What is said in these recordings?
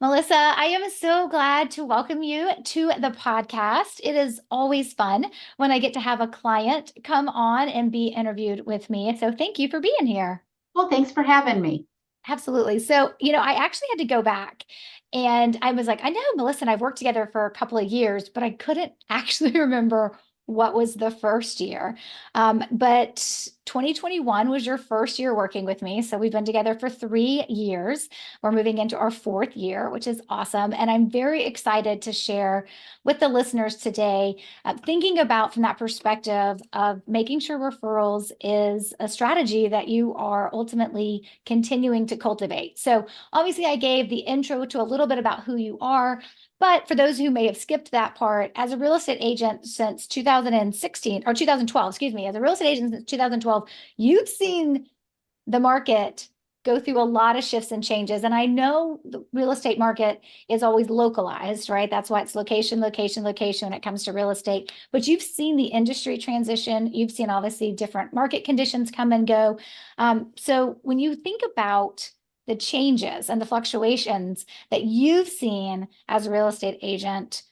Melissa, I am so glad to welcome you to the podcast. It is always fun when I get to have a client come on and be interviewed with me. So thank you for being here. Well, thanks for having me. Absolutely. So, I actually had to go back and I was like, I know Melissa and I've worked together for a couple of years, but I couldn't actually remember what was the first year. But 2021 was your first year working with me. So we've been together for 3 years. We're moving into our fourth year, which is awesome. And I'm very excited to share with the listeners today, thinking about from that perspective of making sure referrals is a strategy that you are ultimately continuing to cultivate. So obviously, I gave the intro to a little bit about who you are. But for those who may have skipped that part, as a real estate agent since 2016 or 2012, excuse me, as a real estate agent since 2012, you've seen the market go through a lot of shifts and changes. And I know the real estate market is always localized, right? That's why it's location, location, location when it comes to real estate. But you've seen the industry transition. You've seen obviously different market conditions come and go. So when you think about the changes and the fluctuations that you've seen as a real estate agent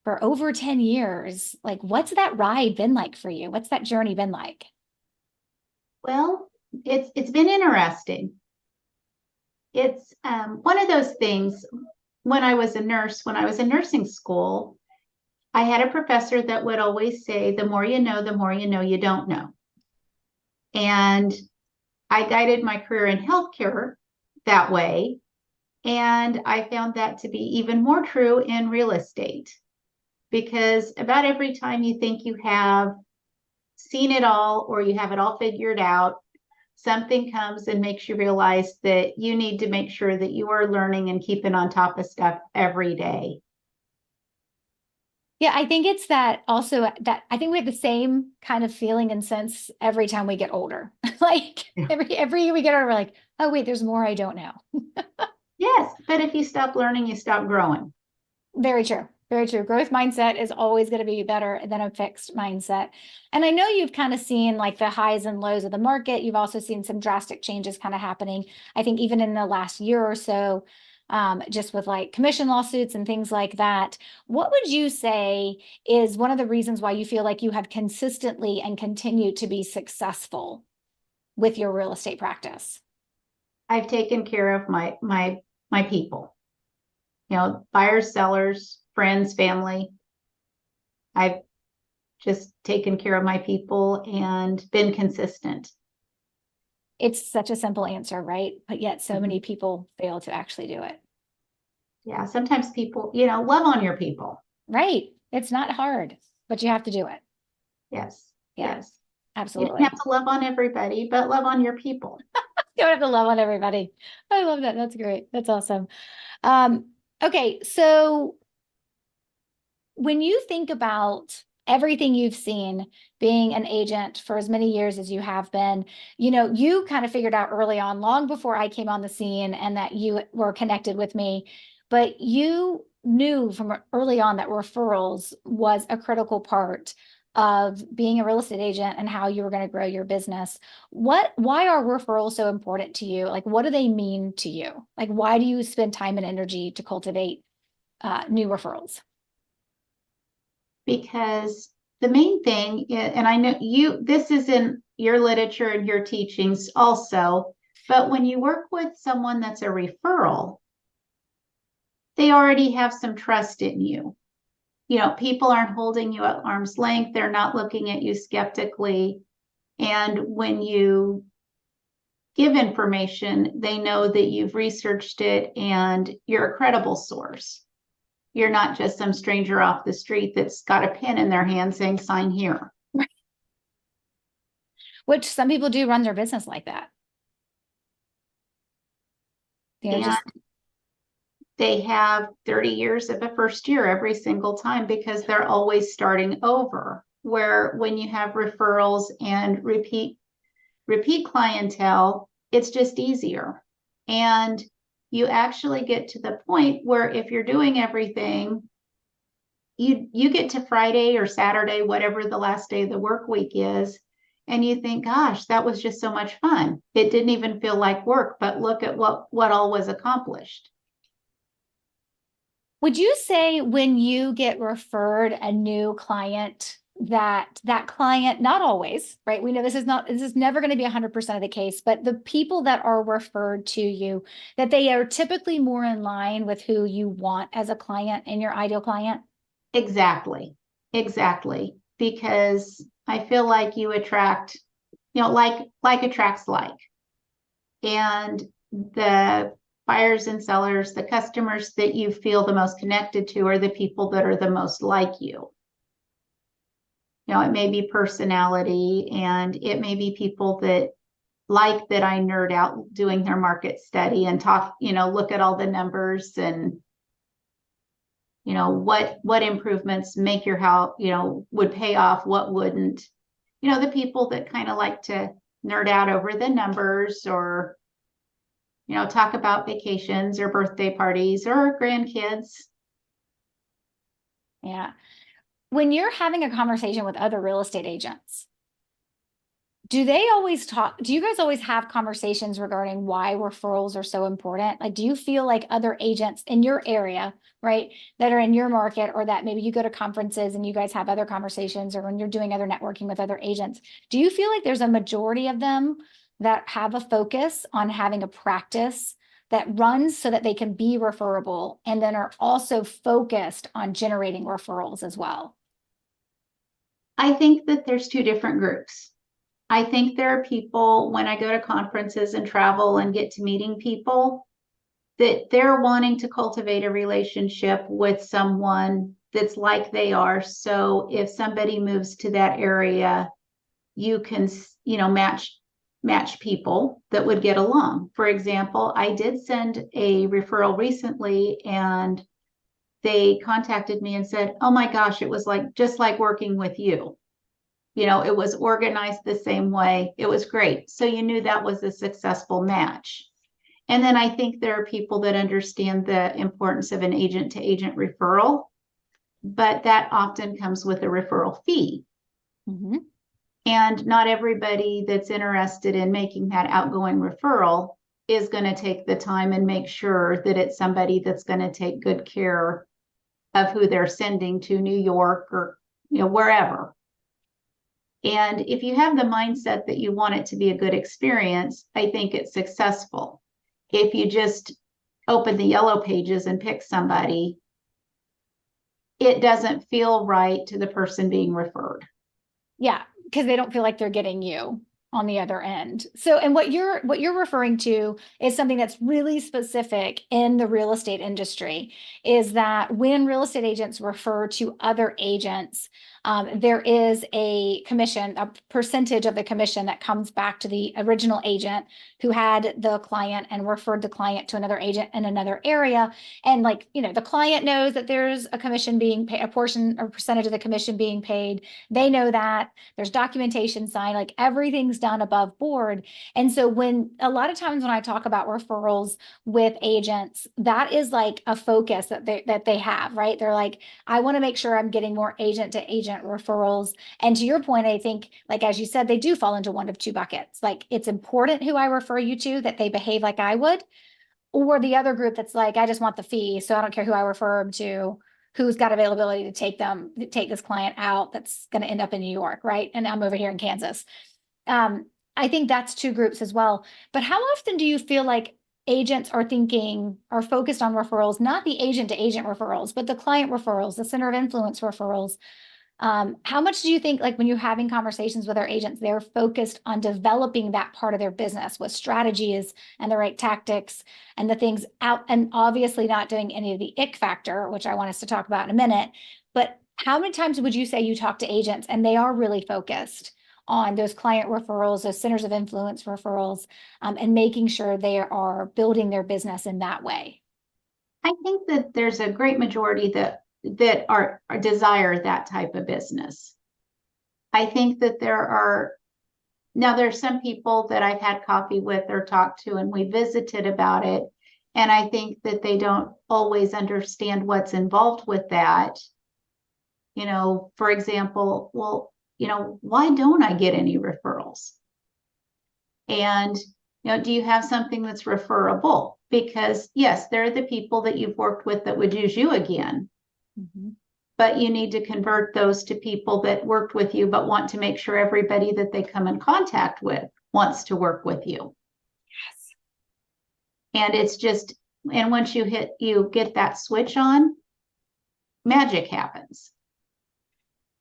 for over 10 years, like what's that ride been like for you? What's that journey been like? Well, it's been interesting. It's one of those things. When I was a nurse, when I was in nursing school, I had a professor that would always say, "The more you know you don't know." And I guided my career in healthcare that way, and I found that to be even more true in real estate because about every time you think you have seen it all or you have it all figured out, something comes and makes you realize that you need to make sure that you are learning and keeping on top of stuff every day. Yeah, I think it's that also that I think we have the same kind of feeling and sense every time we get older. Like Yeah. every year we get older, we're like, oh wait, there's more I don't know. Yes, but if you stop learning, you stop growing. Very true. Very true. Growth mindset is always going to be better than a fixed mindset. And I know you've kind of seen like the highs and lows of the market. You've also seen some drastic changes kind of happening. I think even in the last year or so, just with like commission lawsuits and things like that. What would you say is one of the reasons why you feel like you have consistently and continue to be successful with your real estate practice? I've taken care of my people, buyers, sellers, friends, family. I've just taken care of my people and been consistent. It's such a simple answer, right? But yet so Mhm. many people fail to actually do it. Yeah, sometimes people, love on your people. Right. It's not hard, but you have to do it. Yes, Yeah, yes. You don't have absolutely. to love on everybody, but love on your people. You don't have to love on everybody. I love that. That's great. That's awesome. Okay, so when you think about everything you've seen being an agent for as many years as you have been, you kind of figured out early on, long before I came on the scene and that you were connected with me, but you knew from early on that referrals was a critical part of being a real estate agent and how you were going to grow your business. Why are referrals so important to you? Like, what do they mean to you? Like, why do you spend time and energy to cultivate new referrals? Because the main thing, and I know this is in your literature and your teachings also, but when you work with someone that's a referral, they already have some trust in you. People aren't holding you at arm's length, they're not looking at you skeptically. And when you give information, they know that you've researched it and you're a credible source. You're not just some stranger off the street that's got a pen in their hand saying, sign here. Which some people do run their business like that. And Just they have 30 years of a first year every single time because they're always starting over. Where when you have referrals and repeat clientele, it's just easier. And you actually get to the point where if you're doing everything, you get to Friday or Saturday, whatever the last day of the work week is, and you think, gosh, that was just so much fun. It didn't even feel like work, but look at what all was accomplished. Would you say when you get referred a new client that that client, not always, right? We know this is never going to be 100% of the case, but the people that are referred to you, that they are typically more in line with who you want as a client and your ideal client? Exactly. Exactly. Because I feel like you attract, like attracts like. And the buyers and sellers, the customers that you feel the most connected to are the people that are the most like you. It may be personality, and it may be people that like that I nerd out doing their market study and talk, look at all the numbers and what improvements make your house, would pay off, what wouldn't. The people that kind of like to nerd out over the numbers, or talk about vacations or birthday parties or grandkids. Yeah. When you're having a conversation with other real estate agents, do they always talk? Do you guys always have conversations regarding why referrals are so important? Like, do you feel like other agents in your area, right, that are in your market, or that maybe you go to conferences and you guys have other conversations, or when you're doing other networking with other agents, do you feel like there's a majority of them that have a focus on having a practice that runs so that they can be referable and then are also focused on generating referrals as well? I think that there's two different groups. I think there are people, when I go to conferences and travel and get to meeting people, that they're wanting to cultivate a relationship with someone that's like they are. So if somebody moves to that area, you can, match people that would get along. For example, I did send a referral recently, and they contacted me and said, "Oh my gosh, it was like just like working with you. It was organized the same way. It was great." So you knew that was a successful match. And then I think there are people that understand the importance of an agent to agent referral, but that often comes with a referral fee. Mm-hmm. And not everybody that's interested in making that outgoing referral is going to take the time and make sure that it's somebody that's going to take good care of who they're sending to New York or wherever. And if you have the mindset that you want it to be a good experience, I think it's successful. If you just open the yellow pages and pick somebody, it doesn't feel right to the person being referred. Yeah, because they don't feel like they're getting you on the other end. So, and what you're referring to is something that's really specific in the real estate industry, is that when real estate agents refer to other agents, there is a commission, a percentage of the commission that comes back to the original agent who had the client and referred the client to another agent in another area. And the client knows that there's a commission being paid, a portion or percentage of the commission being paid. They know that there's documentation signed, like everything's done above board. And so when a lot of times when I talk about referrals with agents, that is like a focus that they have, right? They're like, I want to make sure I'm getting more agent to agent referrals. And to your point, I think, like, as you said, they do fall into one of two buckets. Like, it's important who I refer you to, that they behave like I would, or the other group that's like, I just want the fee, so I don't care who I refer them to, who's got availability to take this client out that's going to end up in New York, right? And I'm over here in Kansas. I think that's two groups as well. But how often do you feel like agents are focused on referrals, not the agent to agent referrals, but the client referrals, the center of influence referrals? How much do you think, like, when you're having conversations with our agents, they're focused on developing that part of their business with strategies and the right tactics and the things out, and obviously not doing any of the ick factor, which I want us to talk about in a minute. But how many times would you say you talk to agents and they are really focused on those client referrals, those centers of influence referrals, and making sure they are building their business in that way? I think that there's a great majority that are desire that type of business. I think that there's some people that I've had coffee with or talked to, and we visited about it. And I think that they don't always understand what's involved with that. For example, well, why don't I get any referrals? And, do you have something that's referable? because yes, they're the people that you've worked with that would use you again. Mhm. But you need to convert those to people that worked with you, but want to make sure everybody that they come in contact with wants to work with you. Yes. And it's just, and once you get that switch on, magic happens.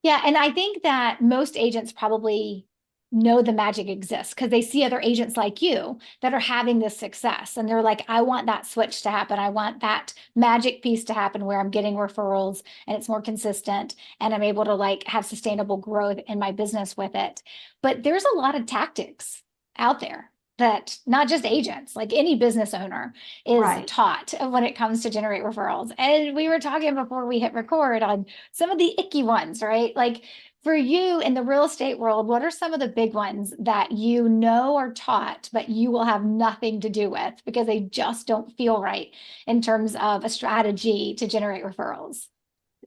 Yeah, and I think that most agents probably know the magic exists because they see other agents like you that are having this success. And they're like, I want that switch to happen. I want that magic piece to happen where I'm getting referrals and it's more consistent and I'm able to like have sustainable growth in my business with it. But there's a lot of tactics out there that not just agents, like any business owner is Right. taught when it comes to generate referrals. And we were talking before we hit record on some of the icky ones, right? Like for you in the real estate world, what are some of the big ones that you know are taught, but you will have nothing to do with because they just don't feel right in terms of a strategy to generate referrals?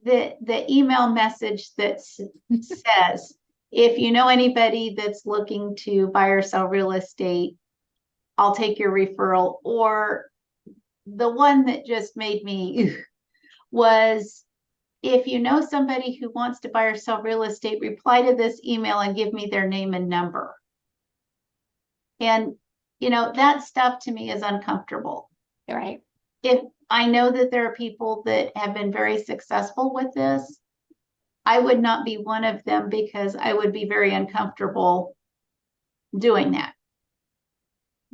The email message that says, if you know anybody that's looking to buy or sell real estate, I'll take your referral. Or the one that just made me was, if you know somebody who wants to buy or sell real estate, reply to this email and give me their name and number. And, that stuff to me is uncomfortable. Right. If I know that there are people that have been very successful with this, I would not be one of them because I would be very uncomfortable doing that.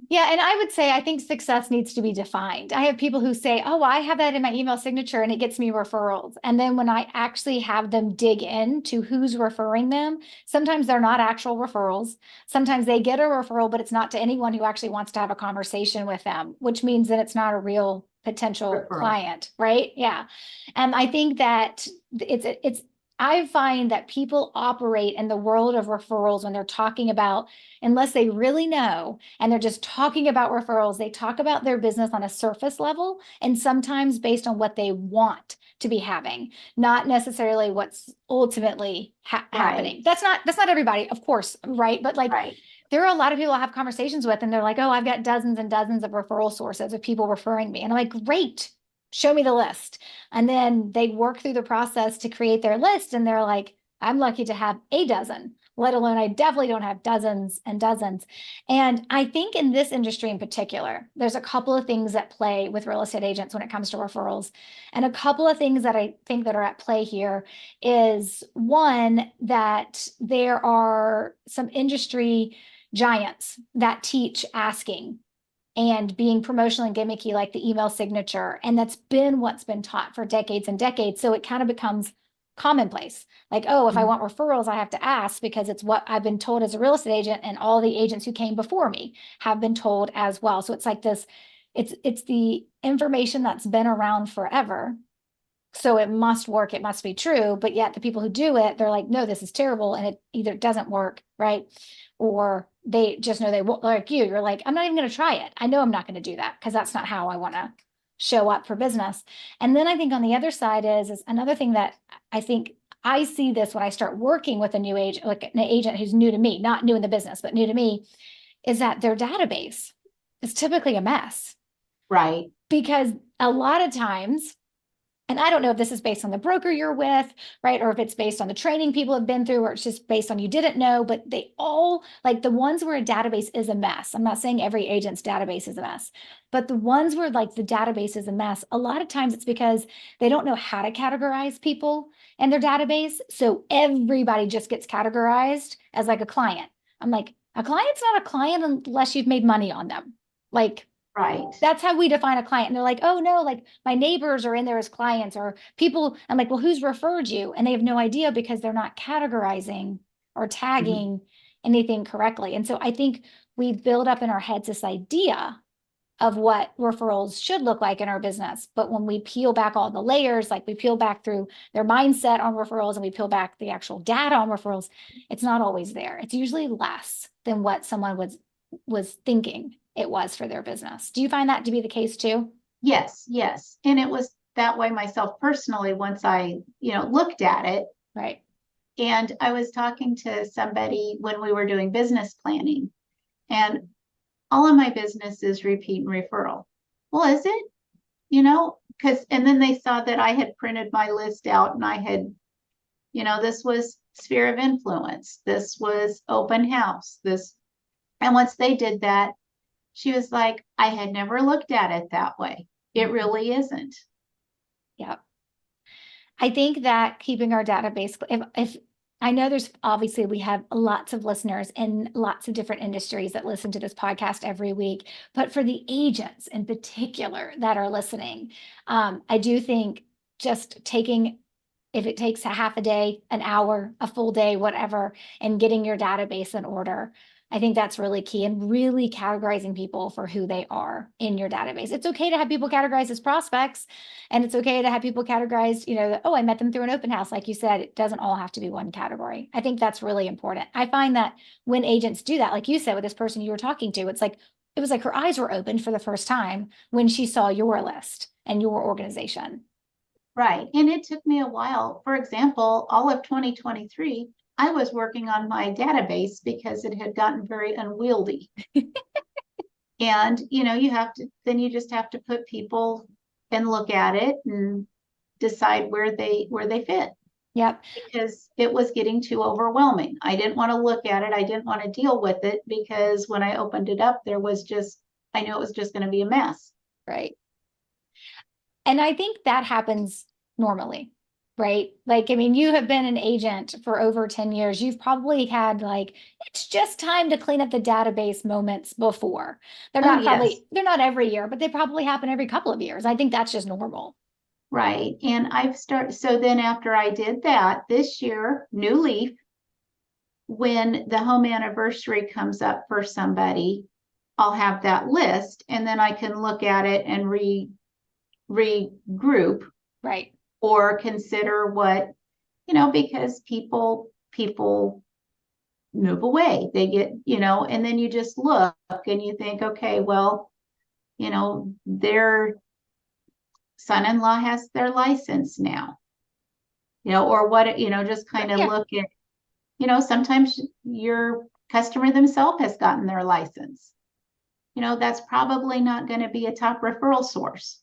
Yeah, and I would say I think success needs to be defined. I have people who say, "Oh, I have that in my email signature and it gets me referrals." And then when I actually have them dig into who's referring them, sometimes they're not actual referrals. Sometimes they get a referral, but it's not to anyone who actually wants to have a conversation with them, which means that it's not a real potential Referral. client, right? Yeah. And I think that it's I find that people operate in the world of referrals when they're talking about, unless they really know and they're just talking about referrals, they talk about their business on a surface level and sometimes based on what they want to be having, not necessarily what's ultimately happening. Right. That's not everybody, of course, right? But like Right. there are a lot of people I have conversations with and they're like, "Oh, I've got dozens and dozens of referral sources of people referring me." And I'm like, "Great. Show me the list." And then they work through the process to create their list and they're like, "I'm lucky to have a dozen, let alone I definitely don't have dozens and dozens." And I think in this industry in particular, there's a couple of things that play with real estate agents when it comes to referrals. And a couple of things that I think that are at play here is one, that there are some industry giants that teach asking and being promotional and gimmicky like the email signature. And that's been what's been taught for decades and decades. So it kind of becomes commonplace. Like, oh, if I want referrals, I have to ask because it's what I've been told as a real estate agent, and all the agents who came before me have been told as well. So it's like this, it's the information that's been around forever. So it must work, it must be true. But yet the people who do it, they're like, no, this is terrible. And it either doesn't work, right? Or they just know they won't, like you're like, I'm not even going to try it. I know I'm not going to do that because that's not how I want to show up for business. And then I think on the other side is another thing that I think I see this when I start working with a new agent, like an agent who's new to me, not new in the business, but new to me, is that their database is typically a mess Right. because a lot of times, and I don't know if this is based on the broker you're with, right? Or if it's based on the training people have been through, or it's just based on you didn't know, but they all, like the ones where a database is a mess. I'm not saying every agent's database is a mess, but the ones where like the database is a mess, a lot of times it's because they don't know how to categorize people in their database. So everybody just gets categorized as like a client. I'm like, a client's not a client unless you've made money on them. Like, Right. that's how we define a client. And they're like, "Oh no, like my neighbors are in there as clients or people." I'm like, "Well, who's referred you?" And they have no idea because they're not categorizing or Mhm. tagging anything correctly. And so I think we build up in our heads this idea of what referrals should look like in our business. But when we peel back all the layers, like we peel back through their mindset on referrals and we peel back the actual data on referrals, it's not always there. It's usually less than what someone was thinking it was for their business. Do you find that to be the case too? Yes, yes. And it was that way myself personally once I, looked at it. Right. And I was talking to somebody when we were doing business planning, and all of my business is repeat and referral. well, is it? Because, and then they saw that I had printed my list out and I had, this was sphere of influence. This was open house. And once they did that, she was like, I had never looked at it that way. It really isn't. Yeah. I think that keeping our database, if I know there's obviously we have lots of listeners in lots of different industries that listen to this podcast every week, but for the agents in particular that are listening, I do think just taking, if it takes a half a day, an hour, a full day, whatever, and getting your database in order. I think that's really key, and really categorizing people for who they are in your database. It's okay to have people categorized as prospects, and it's okay to have people categorized, oh, I met them through an open house. Like you said, it doesn't all have to be one category. I think that's really important. I find that when agents do that, like you said, with this person you were talking to, it was like her eyes were opened for the first time when she saw your list and your organization. Right. And it took me a while. For example, all of 2023, I was working on my database because it had gotten very unwieldy. And, you just have to put people and look at it and decide where they fit. Yep. Because it was getting too overwhelming. I didn't want to look at it. I didn't want to deal with it because when I opened it up, I knew it was just going to be a mess. Right. And I think that happens normally, right? Like, I mean, you have been an agent for over 10 years. You've probably had it's just time to clean up the database moments before. Oh, yes. They're not every year, but they probably happen every couple of years. I think that's just normal. Right. And so then after I did that this year, new leaf, when the home anniversary comes up for somebody, I'll have that list and then I can look at it and regroup Right. or consider what, because people move away. They get, and then you just look and you think, okay, well, their son-in-law has their license now, or what, just kind of Yeah. look at, sometimes your customer themselves has gotten their license. That's probably not going to be a top referral source.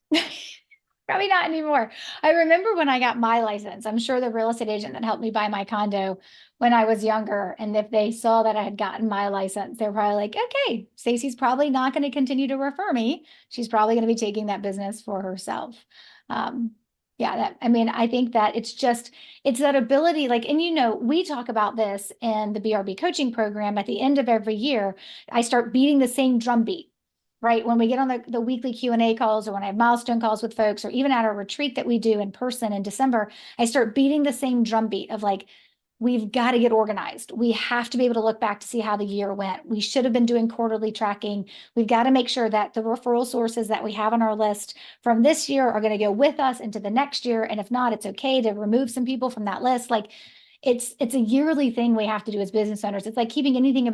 Probably not anymore. I remember when I got my license, I'm sure the real estate agent that helped me buy my condo when I was younger, and if they saw that I had gotten my license, they're probably like, okay, Stacey's probably not going to continue to refer me. She's probably going to be taking that business for herself. Um, yeah, I mean, I think that it's that ability, and we talk about this in the BRB coaching program at the end of every year. I start beating the same drumbeat, right? When we get on the weekly Q&A calls, or when I have milestone calls with folks, or even at our retreat that we do in person in December, I start beating the same drumbeat of we've got to get organized. We have to be able to look back to see how the year went. We should have been doing quarterly tracking. We've got to make sure that the referral sources that we have on our list from this year are going to go with us into the next year. And if not, it's okay to remove some people from that list. It's a yearly thing we have to do as business owners. It's like keeping anything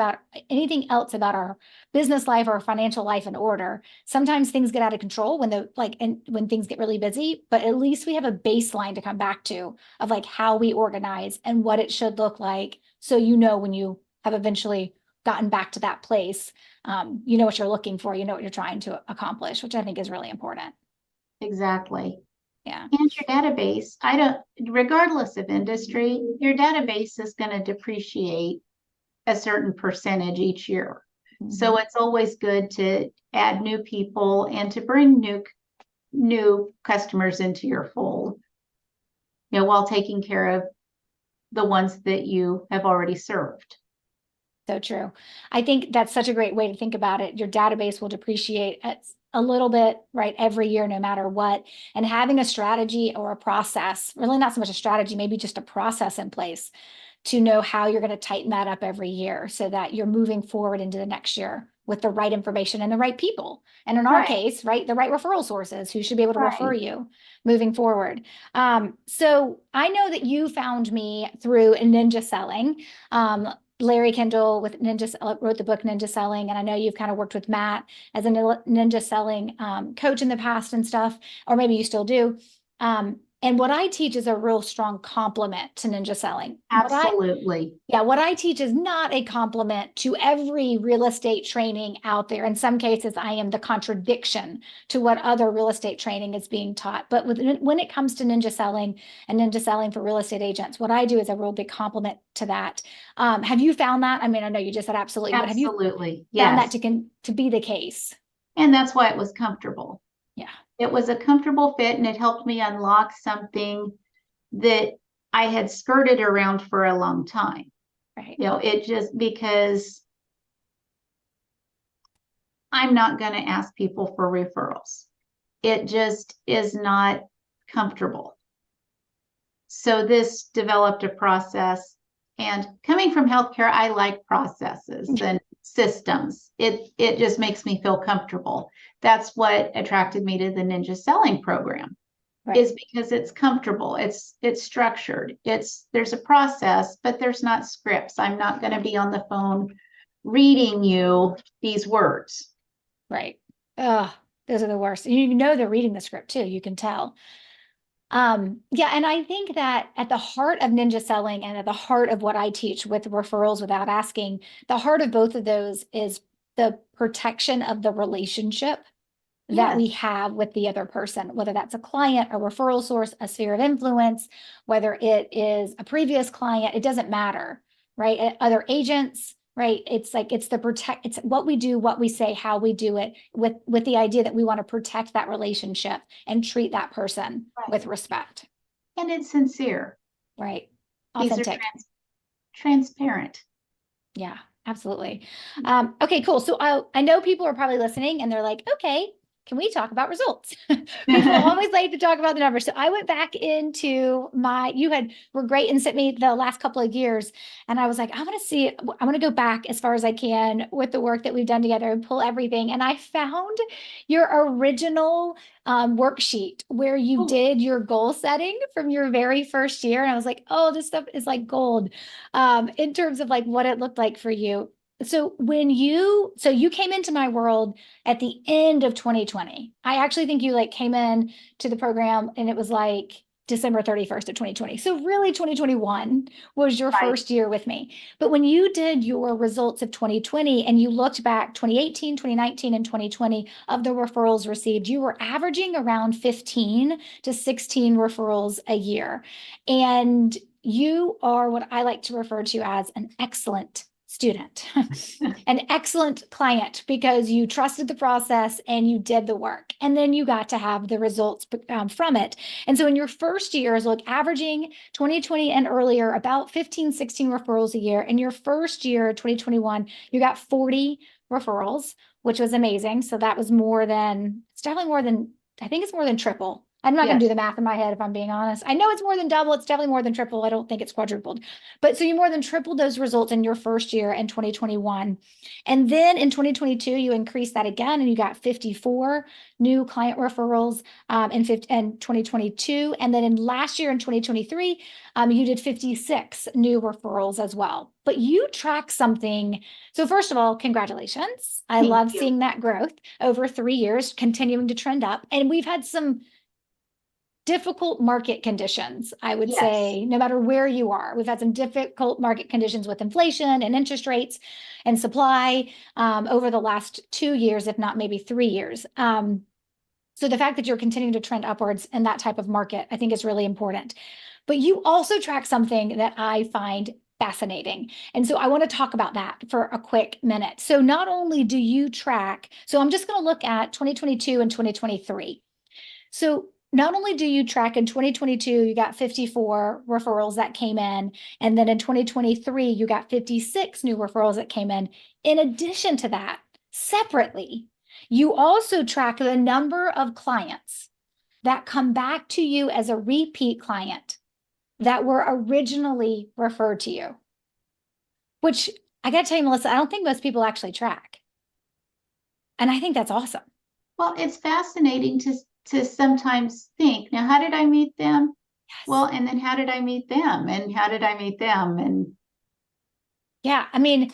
else about our business life or financial life in order. Sometimes things get out of control and when things get really busy, but at least we have a baseline to come back to of how we organize and what it should look like. So when you have eventually gotten back to that place, you know what you're looking for, you know what you're trying to accomplish, which I think is really important. Exactly. Yeah. And your database, regardless of industry, your database is going to depreciate a certain percentage each year. Mm-hmm. So it's always good to add new people and to bring new customers into your fold, while taking care of the ones that you have already served. So true. I think that's such a great way to think about it. Your database will depreciate a little bit, right, every year, no matter what. And having a strategy or a process, really not so much a strategy, maybe just a process in place to know how you're going to tighten that up every year so that you're moving forward into the next year with the right information and the right people. And in our case, right, the right referral sources who should be able to refer you moving forward. So I know that you found me through Ninja Selling. Larry Kendall with wrote the book Ninja Selling, and I know you've kind of worked with Matt as a Ninja Selling coach in the past and stuff, or maybe you still do. And what I teach is a real strong complement to ninja selling. Absolutely. What I teach is not a complement to every real estate training out there. In some cases, I am the contradiction to what other real estate training is being taught. But when it comes to ninja selling and ninja selling for real estate agents, what I do is a real big complement to that. Have you found that? I mean, I know you just said absolutely, but have you Absolutely. found that Yes. to be the case? And that's why it was comfortable. Yeah, It was a comfortable fit and it helped me unlock something that I had skirted around for a long time. right. It just because I'm not going to ask people for referrals. It just is not comfortable. So this developed a process. And coming from healthcare, I like processes and systems. It just makes me feel comfortable. That's what attracted me to the Ninja Selling program. Right. Is because it's comfortable. It's structured. There's a process, but there's not scripts. I'm not going to be on the phone reading you these words. Right. Oh, those are the worst. You know they're reading the script too. You can tell. Yeah, and I think that at the heart of ninja selling and at the heart of what I teach with referrals without asking, the heart of both of those is the protection of the relationship that we Yes. have with the other person, whether that's a client, a referral source, a sphere of influence, whether it is a previous client, it doesn't matter, right? Other agents, right? It's like it's what we do, what we say, how we do it, with the idea that we want to protect that relationship and treat that person Right. with respect. And it's sincere. Right. These are Authentic. transparent. Yeah, absolutely. Okay, cool. So I know people are probably listening and they're like, okay, can we talk about results? People always like to talk about the numbers. So I went back into were great and sent me the last couple of years. And I was like, I want to go back as far as I can with the work that we've done together and pull everything. And I found your original worksheet where you did your goal setting from your very first year. And I was like, oh, this stuff is like gold in terms of like what it looked like for you. So you came into my world at the end of 2020. I actually think you like came in to the program and it was like December 31st of 2020. So really 2021 was your Right. first year with me. But when you did your results of 2020 and you looked back 2018, 2019, and 2020 of the referrals received, you were averaging around 15 to 16 referrals a year. And you are what I like to refer to as an excellent student, an excellent client, because you trusted the process and you did the work. And then you got to have the results from it. And so in your first years, look, averaging 2020 and earlier, about 15, 16 referrals a year. In your first year, 2021, you got 40 referrals, which was amazing. So that was it's definitely more than, I think it's more than triple. I'm not going to do the math in my head if I'm being honest. I know it's more than double. It's definitely more than triple. I don't think it's quadrupled. But so you more than tripled those results in your first year in 2021. And then in 2022, you increased that again and you got 54 new client referrals in 2022. And then in last year in 2023, you did 56 new referrals as well. But you track something. So first of all, congratulations. I Thank love you. seeing that growth over 3 years, continuing to trend up. And we've had some difficult market conditions, I would say, no matter where you are. We've had some difficult market conditions with inflation and interest rates and supply over the last 2 years, if not maybe 3 years. So the fact that you're continuing to trend upwards in that type of market, I think is really important. But you also track something that I find fascinating. And so I want to talk about that for a quick minute. So not only do you track, so I'm just going to look at 2022 and 2023. So not only do you track in 2022, you got 54 referrals that came in. And then in 2023, you got 56 new referrals that came in. In addition to that, separately, you also track the number of clients that come back to you as a repeat client that were originally referred to you, which I got to tell you, Melissa, I don't think most people actually track. And I think that's awesome. Well, it's fascinating to sometimes think, now, how did I meet them? Yes. Well, and then how did I meet them? And how did I meet them? And yeah, I mean,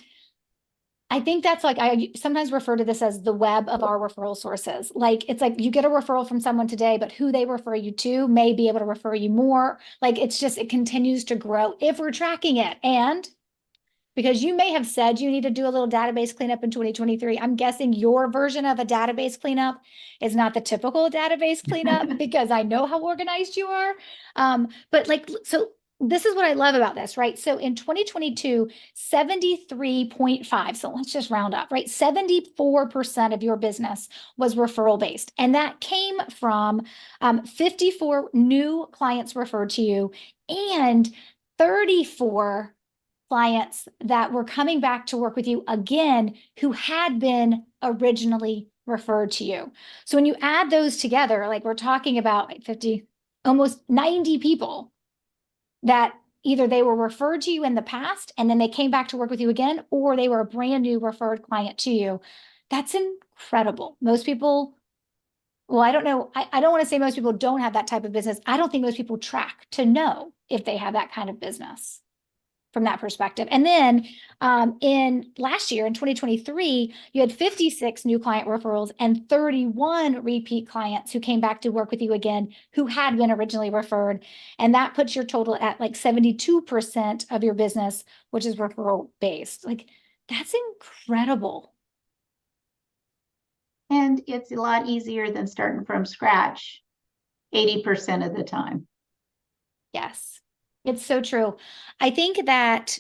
I think that's like, I sometimes refer to this as the web of our referral sources. Like, it's like you get a referral from someone today, but who they refer you to may be able to refer you more. Like, it's just, it continues to grow if we're tracking it. And because you may have said you need to do a little database cleanup in 2023. I'm guessing your version of a database cleanup is not the typical database cleanup because I know how organized you are. But like, so this is what I love about this, right? So in 2022, 73.5, so let's just round up, right? 74% of your business was referral based. And that came from 54 new clients referred to you and 34 clients that were coming back to work with you again who had been originally referred to you. So when you add those together, like we're talking about 50, almost 90 people that either they were referred to you in the past and then they came back to work with you again, or they were a brand new referred client to you. That's incredible. Most people, well, I don't know. I don't want to say most people don't have that type of business. I don't think most people track to know if they have that kind of business from that perspective. And then in last year, in 2023, you had 56 new client referrals and 31 repeat clients who came back to work with you again, who had been originally referred. And that puts your total at like 72% of your business, which is referral based. Like, that's incredible. And it's a lot easier than starting from scratch 80% of the time. Yes, it's so true. I think that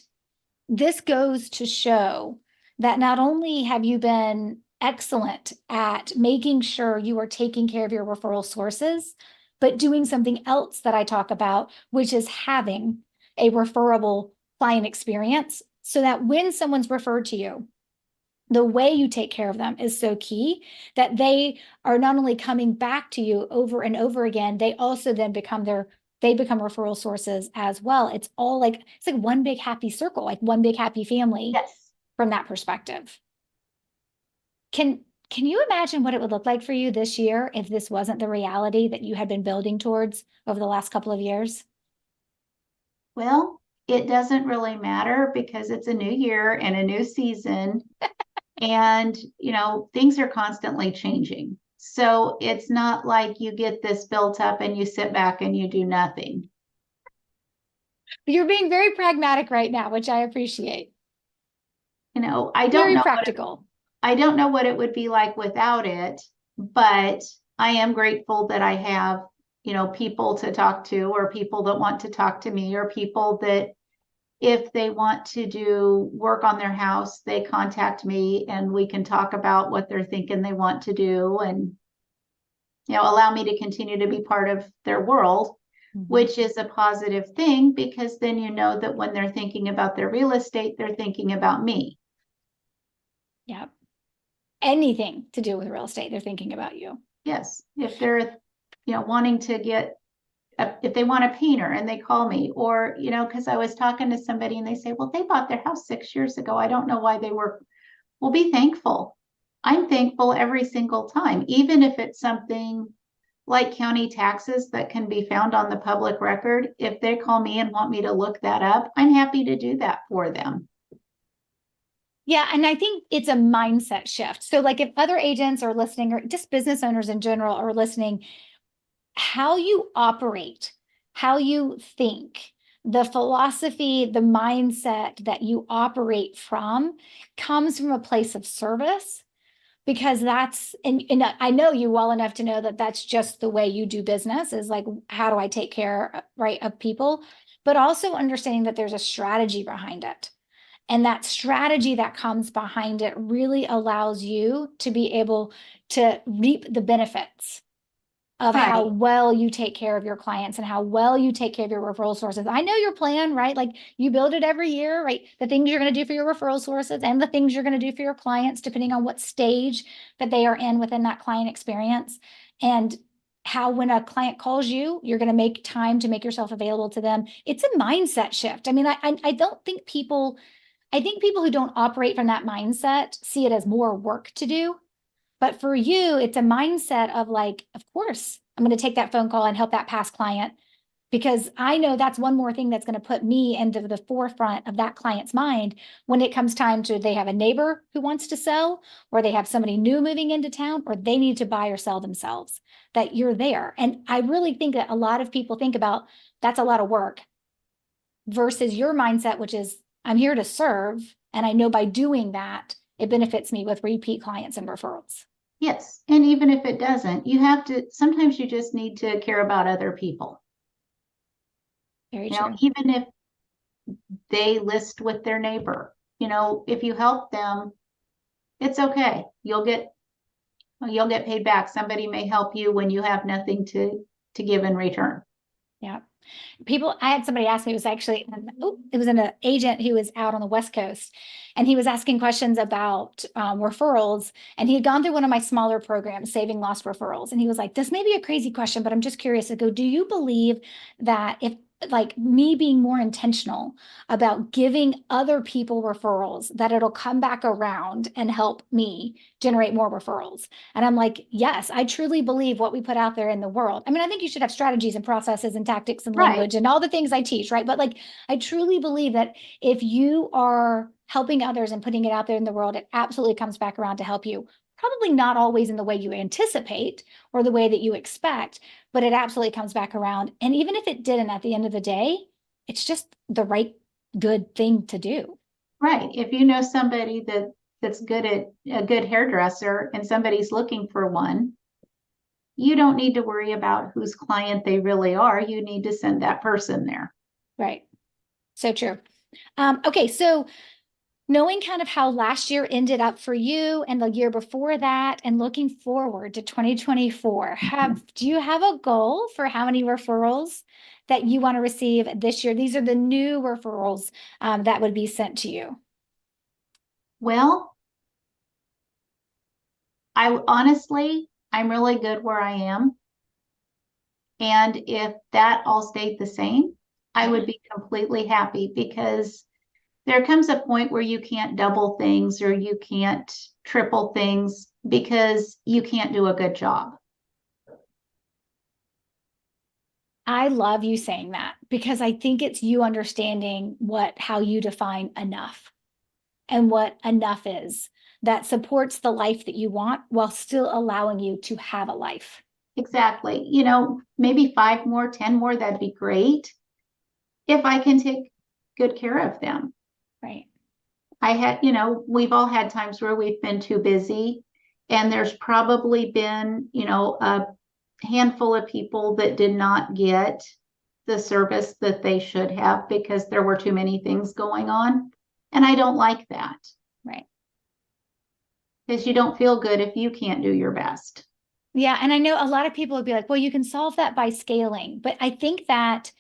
this goes to show that not only have you been excellent at making sure you are taking care of your referral sources, but doing something else that I talk about, which is having a referable client experience so that when someone's referred to you, the way you take care of them is so key that they are not only coming back to you over and over again, they also then they become referral sources as well. It's all like, it's like one big happy circle, like one big happy family Yes. from that perspective. Can you imagine what it would look like for you this year if this wasn't the reality that you had been building towards over the last couple of years? Well, it doesn't really matter because it's a new year and a new season. And, things are constantly changing. So it's not like you get this built up and you sit back and you do nothing. You're being very pragmatic right now, which I appreciate. I don't Very know practical. I don't know what it would be like without it, but I am grateful that I have, people to talk to or people that want to talk to me or people that if they want to do work on their house, they contact me and we can talk about what they're thinking they want to do and, allow me to continue to be part of their world, which is a positive thing because then you know that when they're thinking about their real estate, they're thinking about me. Yeah. Anything to do with real estate, they're thinking about you. Yes. If they're, wanting to get if they want a painter and they call me or because I was talking to somebody and they say, well, they bought their house 6 years ago, I don't know why they were. Well, be thankful. I'm thankful every single time, even if it's something like county taxes that can be found on the public record. If they call me and want me to look that up, I'm happy to do that for them. Yeah, and I think it's a mindset shift. So like if other agents are listening or just business owners in general are listening, how you operate, how you think, the philosophy, the mindset that you operate from comes from a place of service because and I know you well enough to know that that's just the way you do business is like, how do I take care, right, of people, but also understanding that there's a strategy behind it. And that strategy that comes behind it really allows you to be able to reap the benefits of how Right. well you take care of your clients and how well you take care of your referral sources. I know your plan, right? Like you build it every year, right? The things you're going to do for your referral sources and the things you're going to do for your clients, depending on what stage that they are in within that client experience. And how, when a client calls you, you're going to make time to make yourself available to them. It's a mindset shift. I mean, I don't think I think people who don't operate from that mindset see it as more work to do. But for you, it's a mindset of like, of course, I'm going to take that phone call and help that past client because I know that's one more thing that's going to put me into the forefront of that client's mind when it comes time to they have a neighbor who wants to sell, or they have somebody new moving into town, or they need to buy or sell themselves, that you're there. And I really think that a lot of people think about that's a lot of work versus your mindset, which is I'm here to serve. And I know by doing that, it benefits me with repeat clients and referrals. Yes. And even if it doesn't, you have to, sometimes you just need to care about other people. Very You know, true. even if they list with their neighbor, you know, if you help them, it's okay. You'll get paid back. Somebody may help you when you have nothing to give in return. Yeah. I had somebody ask me, it was actually, it was an agent who was out on the West Coast, and he was asking questions about referrals. And he had gone through one of my smaller programs, Saving Lost Referrals. And he was like, this may be a crazy question, but I'm just curious to go, do you believe that if like me being more intentional about giving other people referrals, that it'll come back around and help me generate more referrals? And I'm like, yes, I truly believe what we put out there in the world. I mean, I think you should have strategies and processes and tactics and Right. language and all the things I teach, right? But like, I truly believe that if you are helping others and putting it out there in the world, it absolutely comes back around to help you. Probably not always in the way you anticipate or the way that you expect, but it absolutely comes back around. And even if it didn't at the end of the day, it's just the right, good thing to do. Right. If you know somebody that's good at a good hairdresser and somebody's looking for one, you don't need to worry about whose client they really are. You need to send that person there. Right. So true. Okay. So knowing kind of how last year ended up for you and the year before that, and looking forward to 2024, do you have a goal for how many referrals that you want to receive this year? These are the new referrals that would be sent to you. Well, I'm really good where I am. And if that all stayed the same, I would be completely happy, because there comes a point where you can't double things or you can't triple things because you can't do a good job. I love you saying that because I think it's you understanding how you define enough and what enough is that supports the life that you want while still allowing you to have a life. Exactly. You know, maybe 5 more, 10 more, that'd be great if I can take good care of them. Right. We've all had times where we've been too busy, and there's probably been, a handful of people that did not get the service that they should have because there were too many things going on. And I don't like that, Right. because you don't feel good if you can't do your best. Yeah. And I know a lot of people would be like, well, you can solve that by scaling. But I think that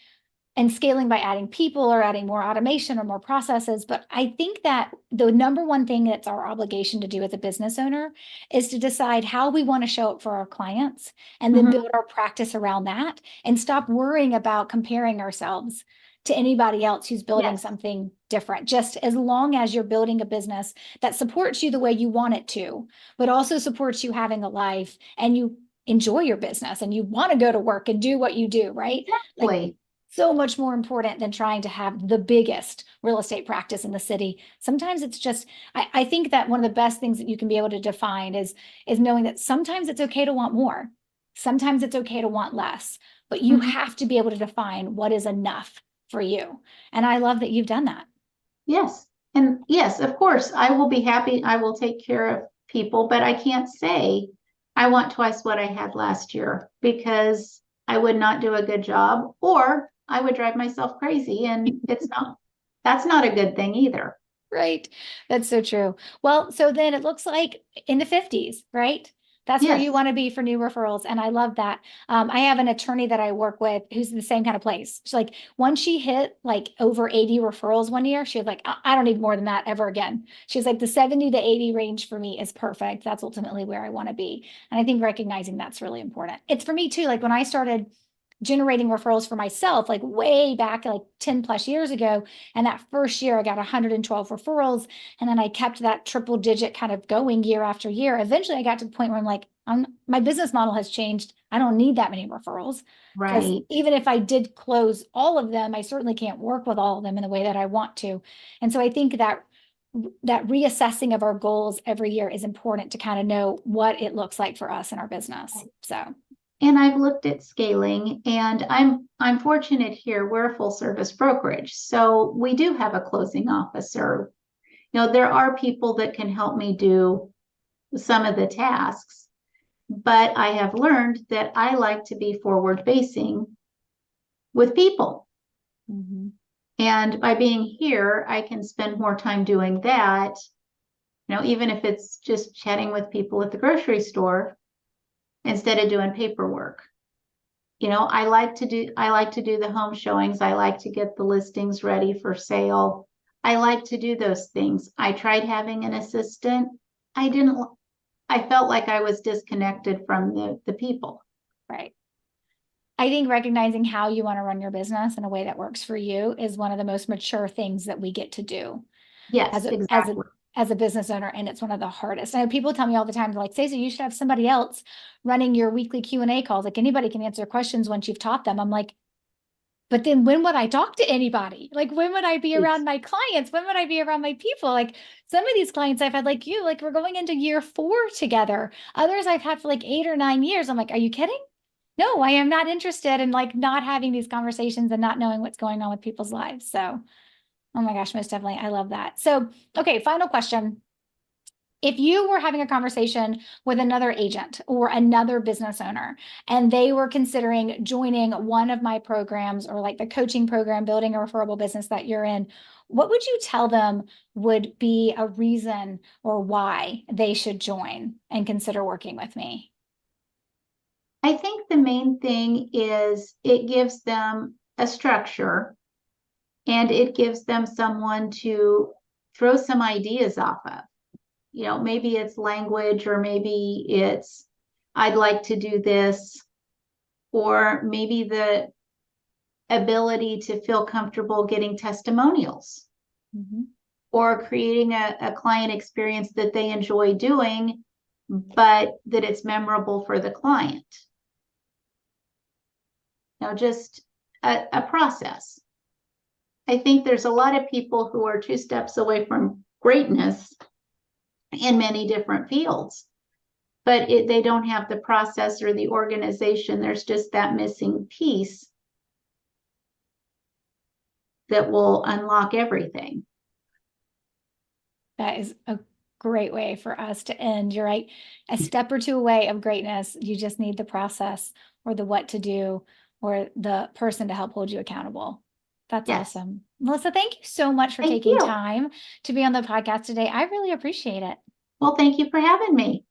and scaling by adding people or adding more automation or more processes. But I think that the number one thing that's our obligation to do as a business owner is to decide how we want to show up for our clients and then Mhm. build our practice around that and stop worrying about comparing ourselves to anybody else who's building Yes, something different. Just as long as you're building a business that supports you the way you want it to, but also supports you having a life and you enjoy your business and you want to go to work and do what you do, right? Like exactly. so much more important than trying to have the biggest real estate practice in the city. Sometimes it's just, I think that one of the best things that you can be able to define is knowing that sometimes it's okay to want more. Sometimes it's okay to want less, but you Mhm. have to be able to define what is enough for you. And I love that you've done that. Yes. And yes, of course, I will be happy. I will take care of people, but I can't say I want twice what I had last year, because I would not do a good job, or I would drive myself crazy. And that's not a good thing either. Right. That's so true. Well, so then it looks like in the 50s, right? That's where you Yes. want to be for new referrals. And I love that. I have an attorney that I work with who's in the same kind of place. She's like, once she hit like over 80 referrals one year, she was like, I don't need more than that ever again. She's like, the 70 to 80 range for me is perfect. That's ultimately where I want to be. And I think recognizing that's really important. It's for me too. Like when I started generating referrals for myself, like way back, like 10 plus years ago. And that first year I got 112 referrals. And then I kept that triple digit kind of going year after year. Eventually I got to the point where I'm like, my business model has changed. I don't need that many referrals, because Right. even if I did close all of them, I certainly can't work with all of them in the way that I want to. And so I think that reassessing of our goals every year is important to kind of know what it looks like for us in our business. So And I've looked at scaling, and I'm fortunate here. We're a full service brokerage, so we do have a closing officer. There are people that can help me do some of the tasks, but I have learned that I like to be forward facing with people. mhm. And by being here, I can spend more time doing that. Even if it's just chatting with people at the grocery store instead of doing paperwork. I like to do the home showings. I like to get the listings ready for sale. I like to do those things. I tried having an assistant. I didn't, I felt like I was disconnected from the people. Right. I think recognizing how you want to run your business in a way that works for you is one of the most mature things that we get to do as Yes, a as a exactly. as a business owner, and it's one of the hardest. I know people tell me all the time, they're like, Stacey, you should have somebody else running your weekly Q&A calls. Like, anybody can answer questions once you've taught them. I'm like, but then when would I talk to anybody? Like, when would I be around my clients? When would I be around my people? Like, some of these clients I've had, like you, like, we're going into year 4 together. Others I've had for like 8 or 9 years. I'm like, are you kidding? No, I am not interested in like not having these conversations and not knowing what's going on with people's lives. So, oh my gosh, most definitely. I love that. So, okay, final question. If you were having a conversation with another agent or another business owner, and they were considering joining one of my programs, or like the coaching program, building a referable business that you're in, what would you tell them would be a reason or why they should join and consider working with me? I think the main thing is it gives them a structure, and it gives them someone to throw some ideas off of. Maybe it's language, or maybe it's, I'd like to do this, or maybe the ability to feel comfortable getting testimonials, Mhm. or creating a client experience that they enjoy doing, but that it's memorable for the client. Just a process. I think there's a lot of people who are 2 steps away from greatness in many different fields, but they don't have the process or the organization. There's just that missing piece that will unlock everything. That is a great way for us to end. You're right. A step or two away of greatness. You just need the process, or the what to do, or the person to help hold you accountable. That's Yes. awesome. Melissa, thank you so much for Thank taking you. time to be on the podcast today. I really appreciate it. Well, thank you for having me.